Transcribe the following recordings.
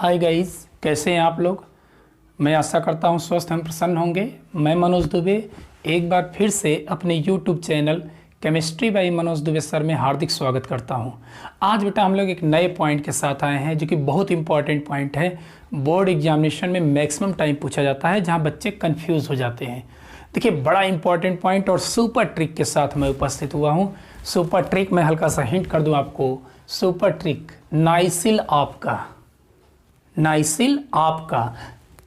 Hi guys, कैसे हैं आप लोग। मैं आशा करता हूं स्वस्थ एवं प्रसन्न होंगे। मैं मनोज दुबे एक बार फिर से अपने YouTube channel chemistry bye Manoj Dubey sir में हार्दिक स्वागत करता हूं। आज बेटा हम लोग एक नए पॉइंट के साथ आए हैं जो कि बहुत इंपॉर्टेंट पॉइंट है। बोर्ड एग्जामिनेशन में मैक्सिमम टाइम पूछा जाता है जहां बच्चे कंफ्यूज हो जाते हैं। देखिए, बड़ा इंपॉर्टेंट पॉइंट और सुपर ट्रिक के साथ मैं उपस्थित हुआ हूँ। सुपर ट्रिक मैं हल्का सा हिंट कर दूँ आपको। सुपर ट्रिक नाइसिल आपका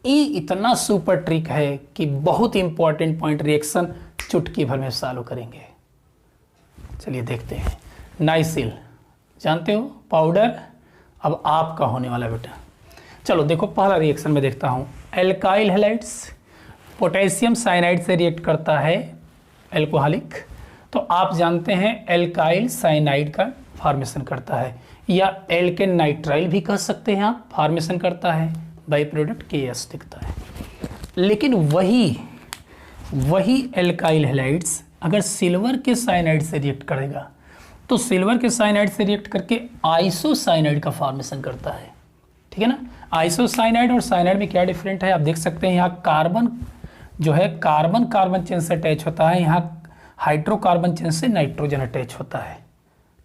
ये इतना सुपर ट्रिक है कि बहुत इंपॉर्टेंट पॉइंट रिएक्शन चुटकी भर में सॉल्व करेंगे। चलिए देखते हैं। नाइसिल जानते हो, पाउडर। अब आपका होने वाला बेटा। चलो देखो, पहला रिएक्शन में देखता हूँ। एल्काइल हैलाइड्स पोटेशियम साइनाइड से रिएक्ट करता है एल्कोहलिक। तो आप जानते हैं एल्काइल साइनाइड का फॉर्मेशन करता है, या एल्केन नाइट्राइल भी कह सकते हैं आप, फॉर्मेशन करता है। बाई प्रोडक्ट KS दिखता है। लेकिन वही एल्काइल हैलाइड्स अगर सिल्वर के साइनाइड से रिएक्ट करेगा तो सिल्वर के साइनाइड से रिएक्ट करके आइसोसाइनाइड का फॉर्मेशन करता है। ठीक है ना। आइसोसाइनाइड और साइनाइड में क्या डिफरेंट है आप देख सकते हैं। यहाँ कार्बन जो है कार्बन चेन से अटैच होता है, यहाँ हाइड्रोकार्बन चेन से नाइट्रोजन अटैच होता है।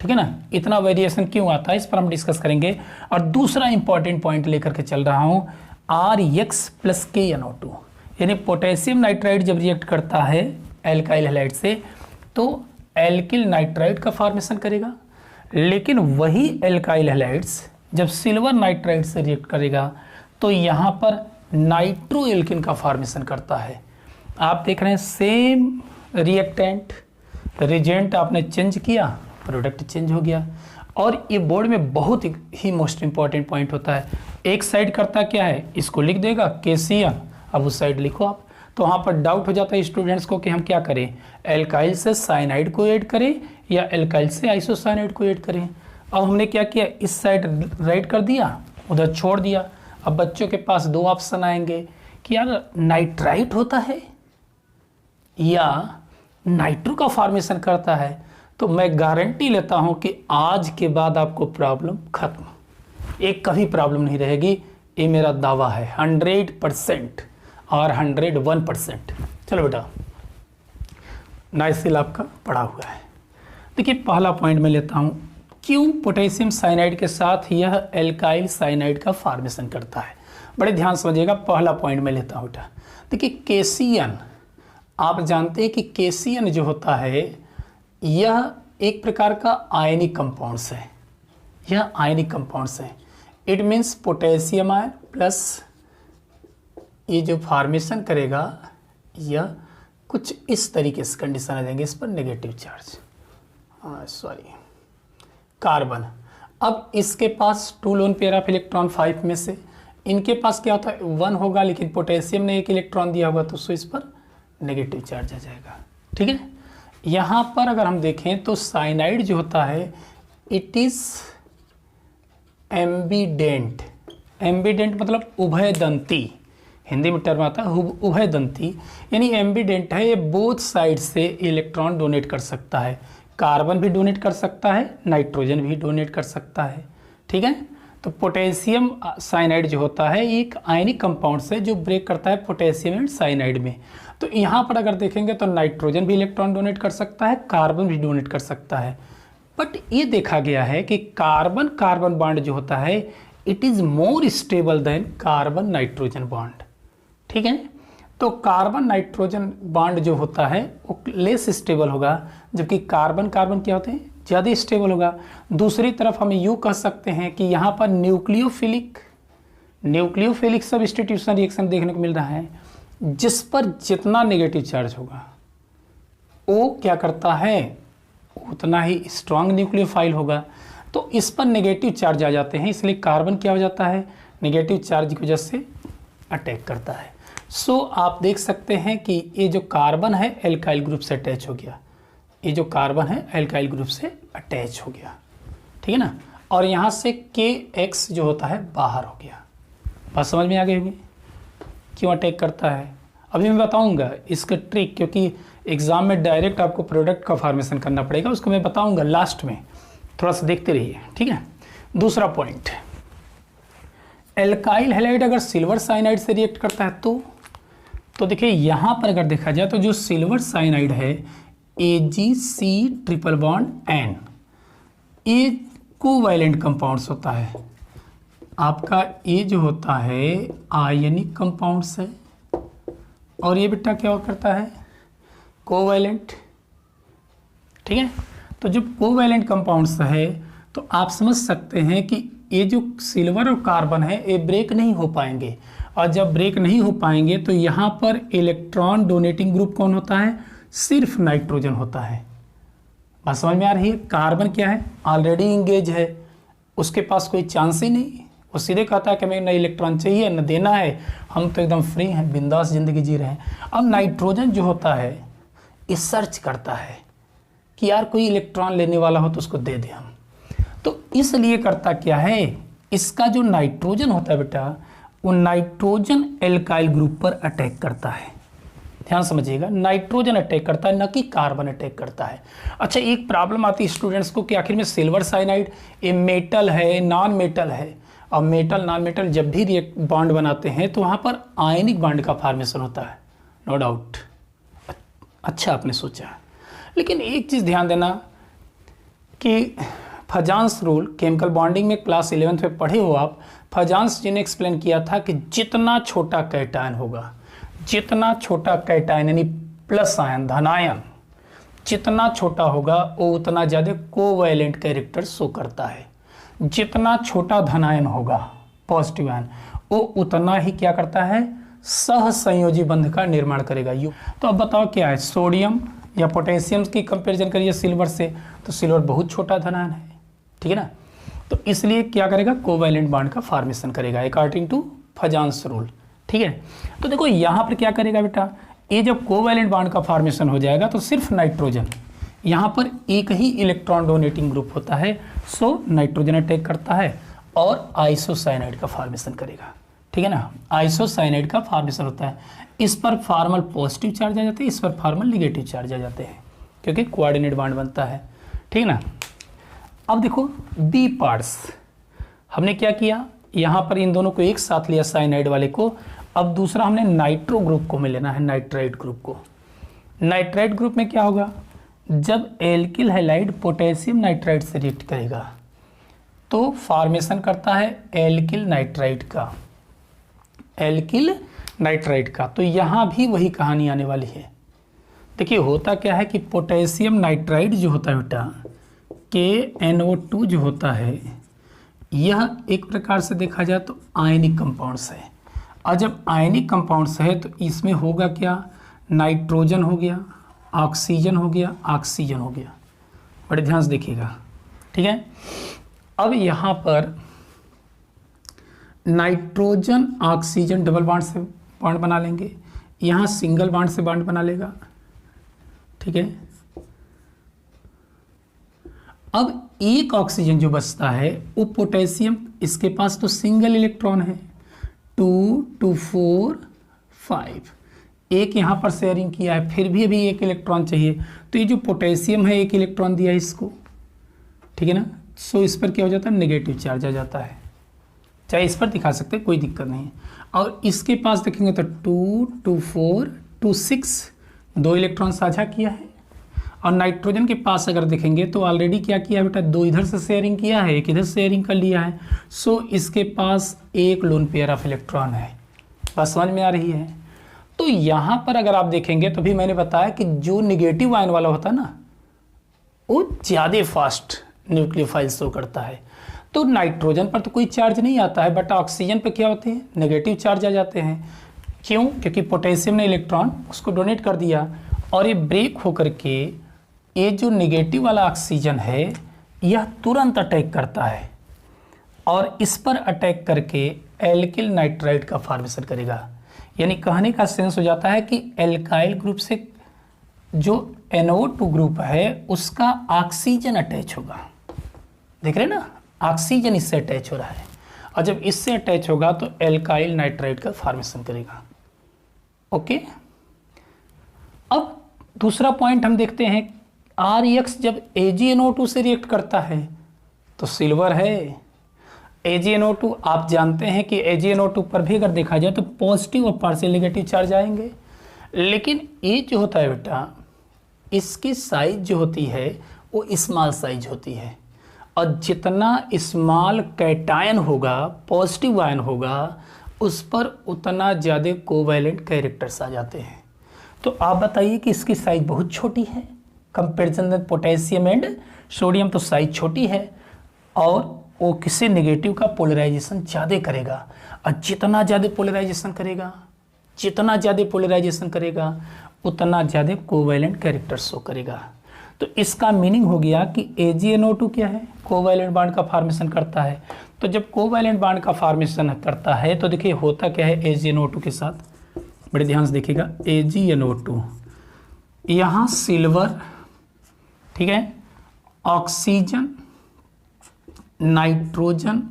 ठीक है ना। इतना वेरिएशन क्यों आता है इस पर हम डिस्कस करेंगे। और दूसरा इंपॉर्टेंट पॉइंट लेकर के चल रहा हूँ, RX + KNO2 यानी पोटेशियम नाइट्राइड जब रिएक्ट करता है एल्काइल हैलाइड से तो एल्किल नाइट्राइड का फॉर्मेशन करेगा। लेकिन वही एल्काइल हैलाइड्स जब सिल्वर नाइट्राइड से रिएक्ट करेगा तो यहाँ पर नाइट्रो एल्किन का फॉर्मेशन करता है। आप देख रहे हैं सेम रिएक्टेंट, रिजेंट आपने चेंज किया, प्रोडक्ट चेंज हो गया। और ये बोर्ड में बहुत ही मोस्ट इंपॉर्टेंट पॉइंट होता है। एक साइड करता क्या है, इसको लिख देगा KCN, अब उस साइड लिखो आप। तो वहाँ पर डाउट हो जाता है स्टूडेंट्स को कि हम क्या करें, एल्काइल से साइनाइड को ऐड करें या एल्काइल से आइसोसाइनाइड को ऐड करें। अब हमने क्या किया, इस साइड राइट कर दिया, उधर छोड़ दिया। अब बच्चों के पास दो ऑप्शन आएंगे कि यार नाइट्राइट होता है या नाइट्रो का फॉर्मेशन करता है। तो मैं गारंटी लेता हूं कि आज के बाद आपको प्रॉब्लम खत्म, एक कभी प्रॉब्लम नहीं रहेगी। ये मेरा दावा है 100% और 101%। चलो बेटा, नाइसिल आपका पड़ा हुआ है। देखिए, पहला पॉइंट मैं लेता हूं, क्यों पोटेशियम साइनाइड के साथ यह एल्काइल साइनाइड का फॉर्मेशन करता है। बड़े ध्यान समझिएगा, पहला पॉइंट मैं लेता हूं बेटा। देखिए KCN, आप जानते हैं कि KCN जो होता है यह एक प्रकार का आयनिक कंपाउंड्स है। यह आयनिक कंपाउंड्स है। It means potassium ion plus ये जो फॉर्मेशन करेगा यह कुछ इस तरीके से कंडीशन आ जाएंगे, इस पर नेगेटिव चार्ज, कार्बन। अब इसके पास 2 लोन पेयर ऑफ इलेक्ट्रॉन 5 में से, इनके पास क्या होता है 1 होगा, लेकिन पोटेशियम ने 1 इलेक्ट्रॉन दिया होगा तो इस पर नेगेटिव चार्ज आ जाएगा। ठीक है। यहाँ पर अगर हम देखें तो साइनाइड जो होता है इट इज एम्बीडेंट। एम्बीडेंट मतलब उभयदंती, हिंदी में टर्म आता है उभयदंती, यानी एम्बीडेंट है। ये बोथ साइड से इलेक्ट्रॉन डोनेट कर सकता है। कार्बन भी डोनेट कर सकता है, नाइट्रोजन भी डोनेट कर सकता है। ठीक है। तो पोटेशियम साइनाइड जो होता है एक आयनिक कंपाउंड से जो ब्रेक करता है पोटेशियम एंड साइनाइड में। तो यहाँ पर अगर देखेंगे तो नाइट्रोजन भी इलेक्ट्रॉन डोनेट कर सकता है, कार्बन भी डोनेट कर सकता है। बट ये देखा गया है कि कार्बन कार्बन बॉन्ड जो होता है it is more stable then carbon nitrogen bond. ठीक है। तो कार्बन नाइट्रोजन बॉन्ड जो होता है वो लेस स्टेबल होगा, जबकि कार्बन कार्बन क्या होते हैं ज़्यादा स्टेबल होगा। दूसरी तरफ हम यूँ कह सकते हैं कि यहाँ पर न्यूक्लियोफिलिक सब्स्टिट्यूशन रिएक्शन देखने को मिल रहा है, जिस पर जितना नेगेटिव चार्ज होगा वो क्या करता है उतना ही स्ट्रॉन्ग न्यूक्लियोफाइल होगा। तो इस पर नेगेटिव चार्ज आ जाते हैं, इसलिए कार्बन क्या हो जाता है नेगेटिव चार्ज की वजह से अटैक करता है। सो आप देख सकते हैं कि ये जो कार्बन है एल्काइल ग्रुप से अटैच हो गया, ये जो कार्बन है एल्काइल ग्रुप से अटैच हो गया। ठीक है ना। और यहाँ से KX जो होता है बाहर हो गया। बात समझ में आ गई होगी क्यों अटैक करता है। अभी मैं बताऊंगा इसका ट्रिक, क्योंकि एग्जाम में डायरेक्ट आपको प्रोडक्ट का फॉर्मेशन करना पड़ेगा, उसको मैं बताऊंगा लास्ट में, थोड़ा सा देखते रहिए। ठीक है। दूसरा पॉइंट, एल्काइल हैलाइड अगर सिल्वर साइनाइड से रिएक्ट करता है तो देखिए यहाँ पर अगर देखा जाए तो जो सिल्वर साइनाइड है AgC ट्रिपल बॉन्ड N, ये कोवैलेंट कंपाउंड्स होता है। आपका ये जो होता है आयनिक कंपाउंड्स है और ये बेटा क्या करता है, कोवैलेंट। ठीक है, तो जब कोवैलेंट कंपाउंड्स है तो आप समझ सकते हैं कि ये जो सिल्वर और कार्बन है ये ब्रेक नहीं हो पाएंगे, और जब ब्रेक नहीं हो पाएंगे तो यहाँ पर इलेक्ट्रॉन डोनेटिंग ग्रुप कौन होता है, सिर्फ नाइट्रोजन होता है। बात समझ में आ रही है। कार्बन क्या है, ऑलरेडी इंगेज है, उसके पास कोई चांस ही नहीं, वो सीधे कहता है कि हमें नई इलेक्ट्रॉन चाहिए, न देना है, हम तो एकदम फ्री हैं, बिंदास जिंदगी जी रहे हैं। अब नाइट्रोजन जो होता है ये सर्च करता है कि यार कोई इलेक्ट्रॉन लेने वाला हो तो उसको दे दें हम, तो इसलिए करता क्या है, इसका जो नाइट्रोजन होता है बेटा वो नाइट्रोजन एल्काइल ग्रुप पर अटैक करता है। ध्यान समझिएगा, नाइट्रोजन अटैक करता है, न कि कार्बन अटैक करता है। अच्छा, एक प्रॉब्लम आती है स्टूडेंट्स को कि आखिर में सिल्वर साइनाइड ये मेटल है नॉन मेटल है। अब मेटल नॉन मेटल जब भी रिएक्ट बॉन्ड बनाते हैं तो वहाँ पर आयनिक बॉन्ड का फॉर्मेशन होता है, नो डाउट। अच्छा आपने सोचा, लेकिन एक चीज़ ध्यान देना कि फजांस रूल, केमिकल बॉन्डिंग में क्लास 11th में पढ़े हो आप। फजांस जी ने एक्सप्लेन किया था कि जितना छोटा कैटायन होगा, जितना छोटा कैटायन यानी प्लस आयन धनायन जितना छोटा होगा वो उतना ज़्यादा कोवैलेंट कैरेक्टर शो करता है। जितना छोटा धनायन होगा पॉजिटिव आयन वो उतना ही क्या करता है, सह संयोजी बंध का निर्माण करेगा। तो अब बताओ क्या है, सोडियम या पोटेशियम की कंपैरिजन करिए सिल्वर से, तो सिल्वर बहुत छोटा धनायन है, ठीक है ना, तो इसलिए क्या करेगा, कोवैलेंट बॉन्ड का फॉर्मेशन करेगा अकॉर्डिंग टू फजांस रूल। ठीक है, तो देखो यहाँ पर क्या करेगा बेटा, ये जब कोवैलेंट बॉन्ड का फॉर्मेशन हो जाएगा तो सिर्फ नाइट्रोजन, यहाँ पर एक ही इलेक्ट्रॉन डोनेटिंग ग्रुप होता है, सो नाइट्रोजन अटैक करता है और आइसोसाइनाइड का फॉर्मेशन करेगा। ठीक है ना, आइसोसाइनाइड का फॉर्मेशन होता है, इस पर फॉर्मल पॉजिटिव चार्ज आ जाते हैं, इस पर फॉर्मल निगेटिव चार्ज आ जाते हैं, क्योंकि कोऑर्डिनेट बॉन्ड बनता है। ठीक है ना, अब देखो बी पार्ट्स, हमने क्या किया, यहाँ पर इन दोनों को एक साथ लिया साइनाइड वाले को, अब दूसरा हमने नाइट्रो ग्रुप को में लेना है, नाइट्राइट ग्रुप को। नाइट्राइट ग्रुप में क्या होगा, जब एल्किल हैलाइड पोटेशियम नाइट्राइट से रिएक्ट करेगा तो फॉर्मेशन करता है एल्किल नाइट्राइट का, एल्किल नाइट्राइट का। तो यहाँ भी वही कहानी आने वाली है। देखिए होता क्या है कि पोटेशियम नाइट्राइट जो होता है बेटा, KNO2 जो होता है, यह एक प्रकार से देखा जाए तो आयनिक कंपाउंड्स है, और जब आयनिक कंपाउंड्स है तो इसमें होगा क्या, नाइट्रोजन हो गया, ऑक्सीजन हो गया, ऑक्सीजन हो गया, बड़े ध्यान से देखिएगा। ठीक है, अब यहाँ पर नाइट्रोजन ऑक्सीजन डबल बॉन्ड से बॉन्ड बना लेंगे, यहाँ सिंगल बॉन्ड से बॉन्ड बना लेगा। ठीक है, अब एक ऑक्सीजन जो बचता है वो पोटेशियम, इसके पास तो सिंगल इलेक्ट्रॉन है, 2 2 4 5, एक यहाँ पर शेयरिंग किया है, फिर भी अभी एक इलेक्ट्रॉन चाहिए, तो ये जो पोटेशियम है एक इलेक्ट्रॉन दिया है इसको। ठीक है ना, सो इस पर क्या हो जाता है, नेगेटिव चार्ज आ जाता है, चाहे इस पर दिखा सकते हैं, कोई दिक्कत नहीं है। और इसके पास देखेंगे तो 2 2 4 2 6 दो इलेक्ट्रॉन साझा किया है, और नाइट्रोजन के पास अगर देखेंगे तो ऑलरेडी क्या किया है बेटा, दो इधर से शेयरिंग किया है, एक इधर से शेयरिंग कर लिया है, सो इसके पास एक लोन पेयर ऑफ इलेक्ट्रॉन है। बात समझ में आ रही है। तो यहाँ पर अगर आप देखेंगे तो भी मैंने बताया कि जो निगेटिव आयन वाला होता है ना वो ज़्यादा फास्ट न्यूक्लियोफाइल शो करता है, तो नाइट्रोजन पर तो कोई चार्ज नहीं आता है, बट ऑक्सीजन पे क्या होते हैं, नेगेटिव चार्ज आ जाते हैं। क्यों, क्योंकि पोटेशियम ने इलेक्ट्रॉन उसको डोनेट कर दिया, और ये ब्रेक होकर के ये जो नेगेटिव वाला ऑक्सीजन है यह तुरंत अटैक करता है, और इस पर अटैक करके एल्किल नाइट्राइट का फॉर्मेशन करेगा। यानी कहने का सेंस हो जाता है कि एल्काइल ग्रुप से जो NO2 ग्रुप है उसका ऑक्सीजन अटैच होगा, देख रहे हैं ना, ऑक्सीजन इससे अटैच हो रहा है, और जब इससे अटैच होगा तो एल्काइल नाइट्राइट का फॉर्मेशन करेगा। ओके, अब दूसरा पॉइंट हम देखते हैं, RX जब AgNO2 से रिएक्ट करता है तो सिल्वर है, AgNO2 आप जानते हैं कि AgNO2 पर भी अगर देखा जाए तो पॉजिटिव और पार्शियल नेगेटिव चार्ज आएंगे, लेकिन ये जो होता है बेटा, इसकी साइज जो होती है वो स्मॉल साइज होती है, और जितना स्मॉल कैटायन होगा, पॉजिटिव आयन होगा, उस पर उतना ज़्यादा कोवैलेंट कैरेक्टर्स आ जाते हैं। तो आप बताइए कि इसकी साइज बहुत छोटी है, कंपेरिजन में पोटेशियम एंड सोडियम तो साइज छोटी है, और वो किसी नेगेटिव का पोलराइजेशन ज़्यादा करेगा, और जितना ज़्यादा पोलराइजेशन करेगा, जितना ज़्यादा पोलराइजेशन करेगा उतना ज़्यादा कोवैलेंट कैरेक्टर शो करेगा। तो इसका मीनिंग हो गया कि AgNO2 क्या है, कोवैलेंट बॉन्ड का फॉर्मेशन करता है। तो जब कोवैलेंट बॉन्ड का फॉर्मेशन करता है तो देखिए होता क्या है AgNO2 के साथ, बड़े ध्यान से देखिएगा। AgNO2 यहाँ सिल्वर, ठीक है, ऑक्सीजन, नाइट्रोजन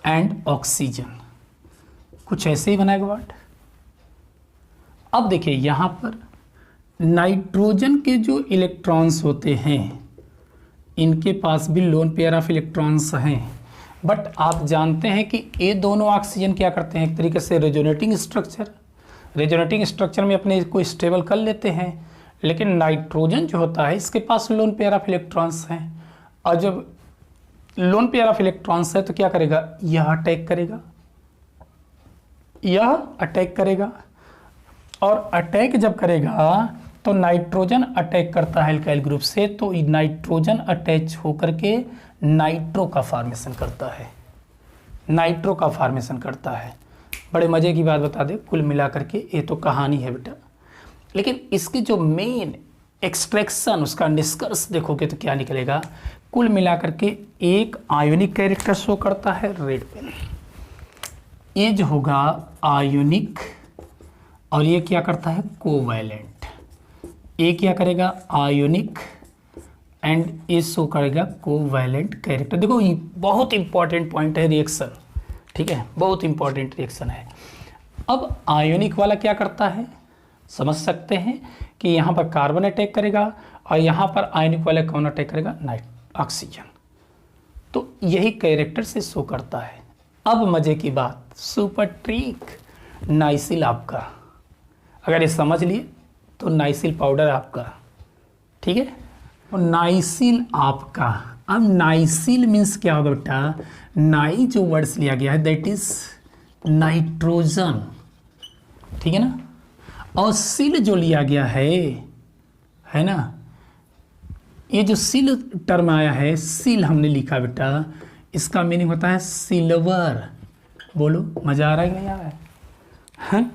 एंड ऑक्सीजन, कुछ ऐसे ही बनाएगा वर्ड। अब देखिए यहाँ पर नाइट्रोजन के जो इलेक्ट्रॉन्स होते हैं इनके पास भी लोन पेयर ऑफ इलेक्ट्रॉन्स हैं, बट आप जानते हैं कि ये दोनों ऑक्सीजन क्या करते हैं, एक तरीके से रेजोनेटिंग स्ट्रक्चर में अपने को स्टेबल कर लेते हैं, लेकिन नाइट्रोजन जो होता है इसके पास लोन पेयर ऑफ इलेक्ट्रॉन्स हैं, और जब लोन पेयर ऑफ इलेक्ट्रॉन्स है तो क्या करेगा, यह अटैक करेगा, यह अटैक करेगा, और अटैक जब करेगा तो नाइट्रोजन अटैक करता है अल्काइल ग्रुप से, तो नाइट्रोजन अटैच होकर के नाइट्रो का फॉर्मेशन करता है, नाइट्रो का फॉर्मेशन करता है। बड़े मज़े की बात बता दे, कुल मिलाकर के ये तो कहानी है बेटा, लेकिन इसकी जो मेन एक्सट्रैक्शन, उसका निष्कर्ष देखोगे तो क्या निकलेगा, कुल मिलाकर के एक आयोनिक कैरेक्टर शो करता है रेड पेन, ये जो होगा आयोनिक, और ये क्या करता है कोवैलेंट, ये क्या करेगा आयोनिक, एंड ये शो करेगा कोवैलेंट कैरेक्टर। देखो ये बहुत इंपॉर्टेंट पॉइंट है रिएक्शन, ठीक है, बहुत इंपॉर्टेंट रिएक्शन है। अब आयोनिक वाला क्या करता है, समझ सकते हैं कि यहाँ पर कार्बन अटैक करेगा, और यहाँ पर आयोनिक वाला कौन अटैक करेगा, ऑक्सीजन। तो यही कैरेक्टर से शो करता है। अब मजे की बात, सुपर ट्रिक, नाइसिल आपका, अगर ये समझ लिए तो नाइसिल पाउडर आपका, ठीक है, और नाइसिल आपका। अब नाइसिल मीन्स क्या होगा बेटा, नाई जो वर्ड्स लिया गया है दैट इज नाइट्रोजन, ठीक है ना, और सिल जो लिया गया है ना, ये जो सिल टर्म आया है, सिल हमने लिखा बेटा, इसका मीनिंग होता है सिल्वर। बोलो मजा आ रहा है कि नहीं आ रहा है?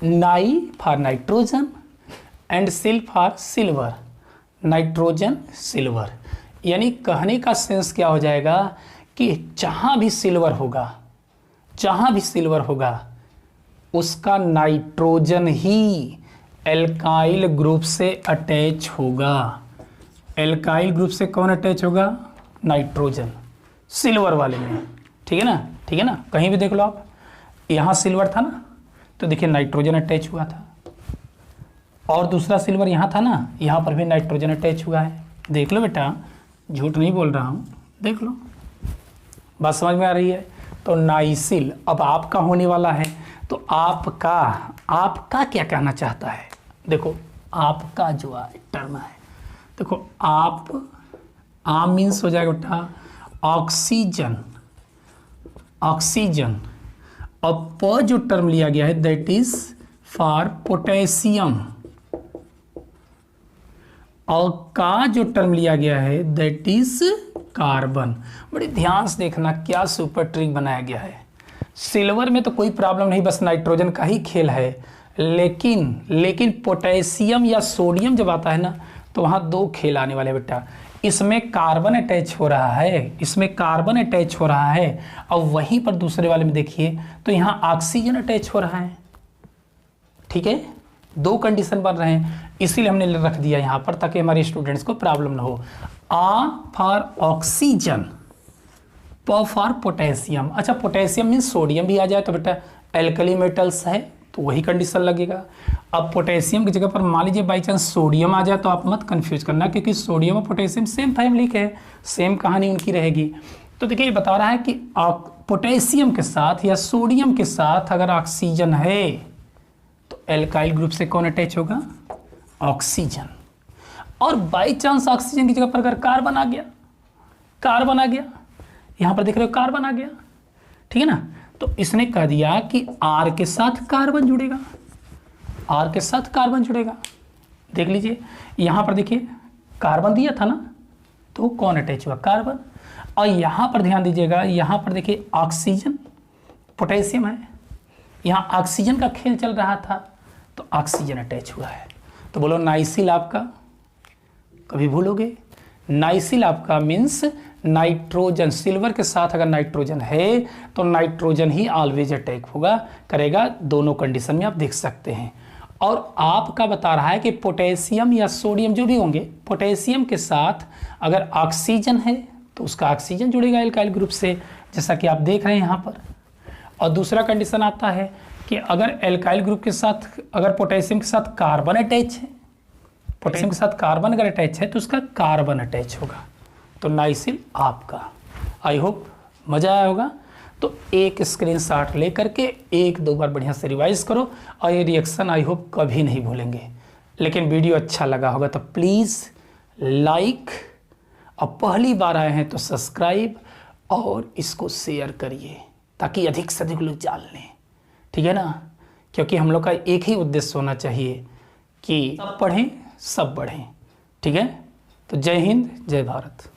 नाई फॉर नाइट्रोजन एंड सिल फॉर सिल्वर, नाइट्रोजन सिल्वर, यानी कहने का सेंस क्या हो जाएगा कि जहाँ भी सिल्वर होगा, जहाँ भी सिल्वर होगा उसका नाइट्रोजन ही एल्काइल ग्रुप से अटैच होगा। एल्काइल ग्रुप से कौन अटैच होगा, नाइट्रोजन, सिल्वर वाले में, ठीक है ना, ठीक है ना, कहीं भी देख लो आप, यहाँ सिल्वर था ना तो देखिए नाइट्रोजन अटैच हुआ था, और दूसरा सिल्वर यहाँ था ना, यहाँ पर भी नाइट्रोजन अटैच हुआ है। देख लो बेटा, झूठ नहीं बोल रहा हूँ, देख लो, बात समझ में आ रही है। तो नाइसिल अब आपका होने वाला है, तो आपका क्या कहना चाहता है, देखो आपका जो टर्म है, देखो आप मीन्स हो जाएगा बेटा ऑक्सीजन, ऑक्सीजन, और प जो टर्म लिया गया है दैट इज फॉर पोटेशियम, और का जो टर्म लिया गया है दैट इज कार्बन। बड़ी ध्यान से देखना क्या सुपर ट्रिक बनाया गया है। सिल्वर में तो कोई प्रॉब्लम नहीं, बस नाइट्रोजन का ही खेल है, लेकिन पोटेशियम या सोडियम जब आता है ना तो वहाँ दो खेल आने वाले बेटा, इसमें कार्बन अटैच हो रहा है, इसमें कार्बन अटैच हो रहा है, और वहीं पर दूसरे वाले में देखिए तो यहाँ ऑक्सीजन अटैच हो रहा है, ठीक है, दो कंडीशन बन रहे हैं, इसीलिए हमने रख दिया यहाँ पर ताकि हमारे स्टूडेंट्स को प्रॉब्लम ना हो। आ फॉर ऑक्सीजन, प फॉर पोटेशियम। अच्छा पोटेशियम मीन्स सोडियम भी आ जाए तो बेटा एल्कली मेटल्स है तो वही कंडीशन लगेगा। अब पोटेशियम की जगह पर मान लीजिए बाई चांस सोडियम आ जाए तो आप मत कंफ्यूज करना, क्योंकि सोडियम और पोटेशियम सेम फैमिली के हैं, सेम कहानी उनकी रहेगी। तो देखिए ये बता रहा है कि पोटेशियम के साथ या सोडियम के साथ अगर ऑक्सीजन है तो एल्काइल ग्रुप से कौन अटैच होगा? ऑक्सीजन। और बाई चांस ऑक्सीजन की जगह पर अगर कार्बन आ गया, कार्बन आ गया, यहां पर देख रहे हो कार्बन आ गया, ठीक है ना, तो इसने कह दिया कि आर के साथ कार्बन जुड़ेगा, आर के साथ कार्बन जुड़ेगा। देख लीजिए यहां पर देखिए कार्बन दिया था ना, तो कौन अटैच हुआ? कार्बन। और यहां पर ध्यान दीजिएगा, यहां पर देखिए ऑक्सीजन, पोटेशियम है, यहां ऑक्सीजन का खेल चल रहा था तो ऑक्सीजन अटैच हुआ है। तो बोलो नाइसिल आपका, कभी भूलोगे, नाइसिल आपका मीन्स नाइट्रोजन, सिल्वर के साथ अगर नाइट्रोजन है तो नाइट्रोजन ही ऑलवेज अटैक होगा, करेगा। दोनों कंडीशन में आप देख सकते हैं। और आपका बता रहा है कि पोटेशियम या सोडियम जो भी होंगे, पोटेशियम के साथ अगर ऑक्सीजन है तो उसका ऑक्सीजन जुड़ेगा एल्काइल ग्रुप से, जैसा कि आप देख रहे हैं यहाँ पर। और दूसरा कंडीशन आता है कि अगर एल्काइल ग्रुप के साथ अगर पोटेशियम के साथ कार्बन अटैच है, पोटेशियम के साथ कार्बन अगर अटैच है तो उसका कार्बन अटैच होगा। तो नाइसिल आपका। आई होप मज़ा आया होगा। तो एक स्क्रीनशॉट लेकर के एक दो बार बढ़िया से रिवाइज करो और ये रिएक्शन आई होप कभी नहीं भूलेंगे। लेकिन वीडियो अच्छा लगा होगा तो प्लीज़ लाइक, और पहली बार आए हैं तो सब्सक्राइब और इसको शेयर करिए ताकि अधिक से अधिक लोग जान लें, ठीक है ना। क्योंकि हम लोग का एक ही उद्देश्य होना चाहिए कि सब पढ़ें सब बढ़ें, ठीक है। तो जय हिंद, जय भारत।